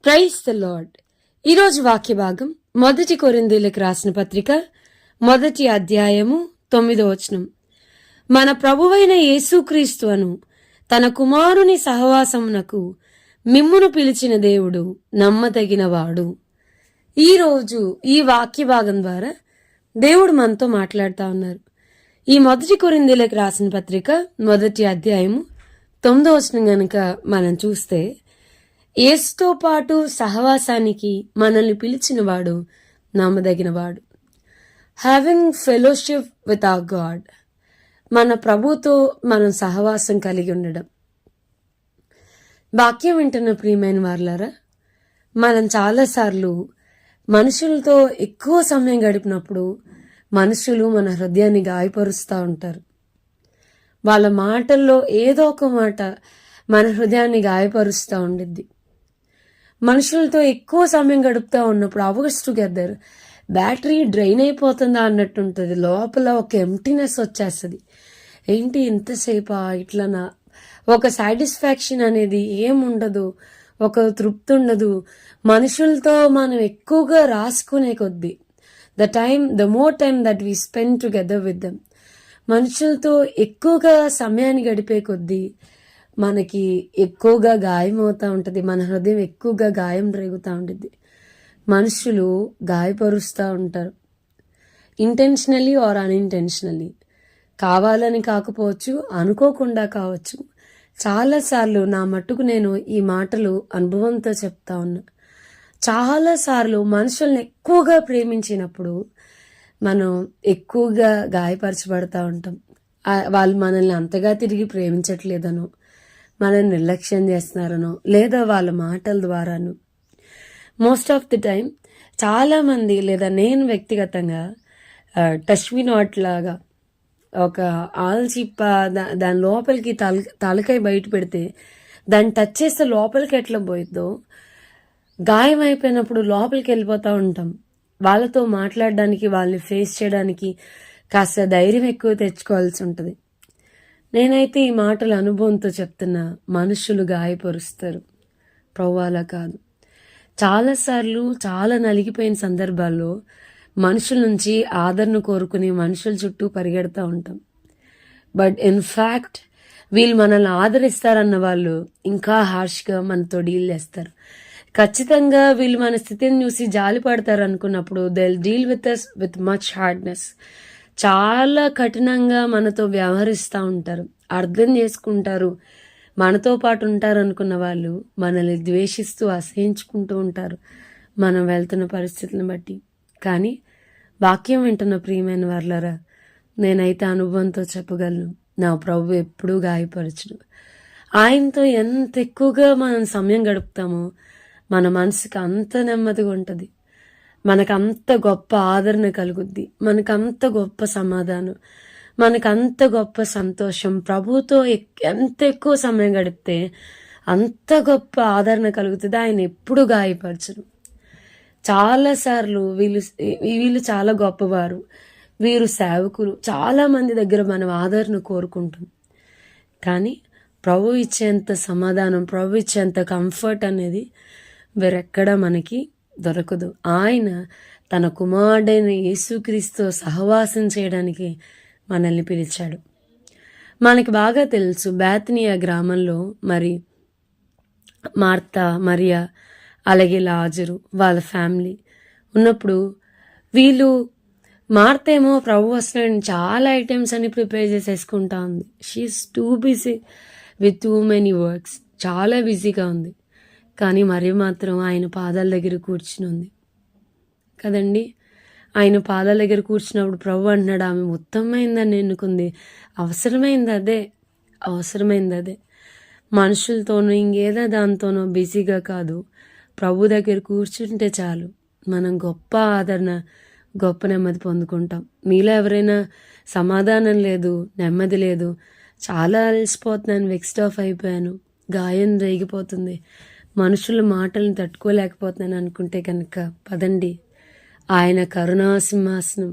Praise the lord. ఈరోజు వాక్య భాగం 1 కొరింథీయులకు రాసిన పత్రిక 1 అధ్యాయము 9వ వచనం. మన ప్రభువైన యేసుక్రీస్తు అను తన కుమారుని సహవాసమునకు మిమ్మును పిలిచిన దేవుడు నమ్మదగినవాడు. ఈరోజు ఈ వాక్య భాగం ద్వారా దేవుడు మనతో మాట్లాడుతూ ఉన్నారు. ఈ 1 కొరింథీయులకు రాసిన పత్రిక 1 అధ్యాయము 9వ వచనం గనుక మనం చూస్తే, యేసుతో పాటు సహవాసానికి మనల్ని పిలిచినవాడు నమ్మదగినవాడు. Having fellowship with our God, మన ప్రభుతో మనం సహవాసం కలిగి ఉండడం. వాక్యం వింటున్న ప్రియమైన వారులారా, మనం చాలాసార్లు మనుషులతో ఎక్కువ సమయం గడిపినప్పుడు మనుషులు మన హృదయాన్ని గాయపరుస్తూ ఉంటారు. వాళ్ళ మాటల్లో ఏదో ఒక మాట మన హృదయాన్ని గాయపరుస్తూ ఉండిద్ది. మనుషులతో ఎక్కువ సమయం గడుపుతూ ఉన్నప్పుడు అవర్స్ టుగెదర్ బ్యాటరీ డ్రైన్ అయిపోతుందా అన్నట్టు ఉంటుంది. లోపల ఒక ఎంప్టీనెస్ వచ్చేస్తుంది. ఏంటి ఇంతసేపా ఇట్లనా, ఒక సాటిస్ఫాక్షన్ అనేది ఏముండదు, ఒక తృప్తి ఉండదు. మనుషులతో మనం ఎక్కువగా రాసుకునే కొద్దీ the more time that we spend together with them, మనుషులతో ఎక్కువగా సమయాన్ని గడిపే కొద్దీ మనకి ఎక్కువగా గాయం అవుతూ ఉంటుంది. మన హృదయం ఎక్కువగా గాయం రేగుతూ ఉంటుంది. మనుషులు గాయపరుస్తూ ఉంటారు, ఇంటెన్షనలీ ఆర్ అన్ఇంటెన్షనలీ. కావాలని కాకపోవచ్చు, అనుకోకుండా కావచ్చు. చాలాసార్లు నా మట్టుకు నేను ఈ మాటలు అనుభవంతో చెప్తా ఉన్నా. చాలాసార్లు మనుషుల్ని ఎక్కువగా ప్రేమించినప్పుడు మనం ఎక్కువగా గాయపరచబడతా ఉంటాం. వాళ్ళు మనల్ని అంతగా తిరిగి ప్రేమించట్లేదనో, మనల్ని నిర్లక్ష్యం చేస్తున్నారనో, లేదా వాళ్ళ మాటల ద్వారాను. మోస్ట్ ఆఫ్ ది టైం చాలామంది, లేదా నేను వ్యక్తిగతంగా టచ్ మీ నాట్ లాగా ఒక ఆల్చిప్ప దాని లోపలికి తలకాయ బయట పెడితే దాన్ని టచ్ చేస్తే లోపలికి ఎట్లా పోయిద్దో, గాయం అయిపోయినప్పుడు లోపలికి వెళ్ళిపోతూ ఉంటాం. వాళ్ళతో మాట్లాడడానికి, వాళ్ళని ఫేస్ చేయడానికి కాస్త ధైర్యం ఎక్కువ తెచ్చుకోవాల్సి ఉంటుంది. నేనైతే ఈ మాటల అనుభవంతో చెప్తున్నా. మనుషులు గాయపరుస్తారు, ప్రభువు అలా కాదు. చాలాసార్లు చాలా నలిగిపోయిన సందర్భాల్లో మనుషుల నుంచి ఆదరణ కోరుకుని మనుషుల చుట్టూ పరిగెడతా ఉంటాం. బట్ ఇన్ఫ్యాక్ట్ వీళ్ళు మనల్ని ఆదరిస్తారన్న వాళ్ళు ఇంకా హార్ష్గా మనతో డీల్ చేస్తారు. ఖచ్చితంగా వీళ్ళు మన స్థితిని చూసి జాలి పడతారు అనుకున్నప్పుడు they deal with us with much hardness. చాలా కఠినంగా మనతో వ్యవహరిస్తూ ఉంటారు, అర్థం చేసుకుంటారు. మనతో పాటు ఉంటారు అనుకున్న వాళ్ళు మనల్ని ద్వేషిస్తూ అసహించుకుంటూ ఉంటారు మనం వెళ్తున్న పరిస్థితులను బట్టి. కానీ వాక్యం వింటున్న ప్రియమైన వాళ్ళరా, నేనైతే అనుభవంతో చెప్పగలను, నా ప్రభు ఎప్పుడూ గాయపరచడు. ఆయనతో ఎంత ఎక్కువగా మనం సమయం గడుపుతామో మన మనసుకి అంత నెమ్మదిగా ఉంటుంది, మనకంత గొప్ప ఆదరణ కలుగుద్ది, మనకంత గొప్ప సమాధానం, మనకంత గొప్ప సంతోషం. ప్రభుతో ఎంత ఎక్కువ సమయం గడిపితే అంత గొప్ప ఆదరణ కలుగుతుంది. ఆయన ఎప్పుడు గాయపరచరు. చాలాసార్లు వీళ్ళు చాలా గొప్పవారు, వీరు సేవకులు, చాలామంది దగ్గర మనం ఆదరణ కోరుకుంటాం. కానీ ప్రభు ఇచ్చేంత సమాధానం, ప్రభు ఇచ్చేంత కంఫర్ట్ అనేది వేరెక్కడా మనకి దొరకదు. ఆయన తన కుమారుడైన యేసుక్రీస్తు సహవాసం చేయడానికి మనల్ని పిలిచాడు. మనకి బాగా తెలుసు, బేతనియా గ్రామంలో మరి మార్తా, మరియా, అలాగే లాజరు వాళ్ళ ఫ్యామిలీ ఉన్నప్పుడు వీళ్ళు, మార్తేమో ప్రభు వస్తున్నాడని చాలా ఐటమ్స్ అని ప్రిపేర్ చేసేసుకుంటా ఉంది. She's too busy with too many works, చాలా బిజీగా ఉంది. కానీ మరి మాత్రం ఆయన పాదాల దగ్గర కూర్చుని ఉంది కదండి. ఆయన పాదాల దగ్గర కూర్చున్నప్పుడు ప్రభు అంటున్నాడు, ఆమె ఉత్తమమైందని ఎన్నుకుంది, అవసరమైంది అదే. మనుషులతోనూ ఇంకేదో దాంతోనో బిజీగా కాదు, ప్రభు దగ్గర కూర్చుంటే చాలు మనం గొప్ప ఆదరణ, గొప్ప నెమ్మది పొందుకుంటాం. మీలో ఎవరైనా సమాధానం లేదు, నెమ్మది లేదు, చాలా అలసిపోతున్నాను, వెక్స్ట్ ఆఫ్ అయిపోయాను, గాయం రేగిపోతుంది, మనుషుల మాటలను తట్టుకోలేకపోతున్నాను అనుకుంటే కనుక పదండి, ఆయన కరుణా సింహాసనం,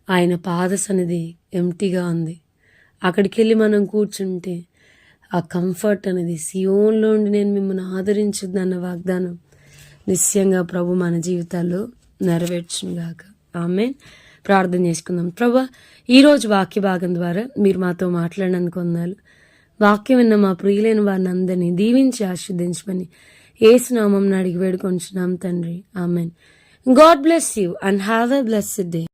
ఆయన పాద సన్నిధి ఎంటీగా ఉంది. అక్కడికి వెళ్ళి మనం కూర్చుంటే ఆ కంఫర్ట్ అనేది, సియోన్లో ఉండి నేను మిమ్మల్ని ఆదరించుద్దన్న వాగ్దానం నిశ్చయంగా ప్రభు మన జీవితాల్లో నెరవేర్చునుగాక. ఆమేన్. ప్రార్థన చేసుకుందాం. ప్రభా, ఈరోజు వాక్య భాగం ద్వారా మీరు మాతో మాట్లాడినందుకు వందనాలు. వాక్యం విన్న మా ప్రియులైన వారిని అందరినీ దీవించి ఆశీర్వదించమని యేసు నామమున అడిగి వేడుకొంచున్నాం తండ్రి. Amen. God bless you and have a blessed day.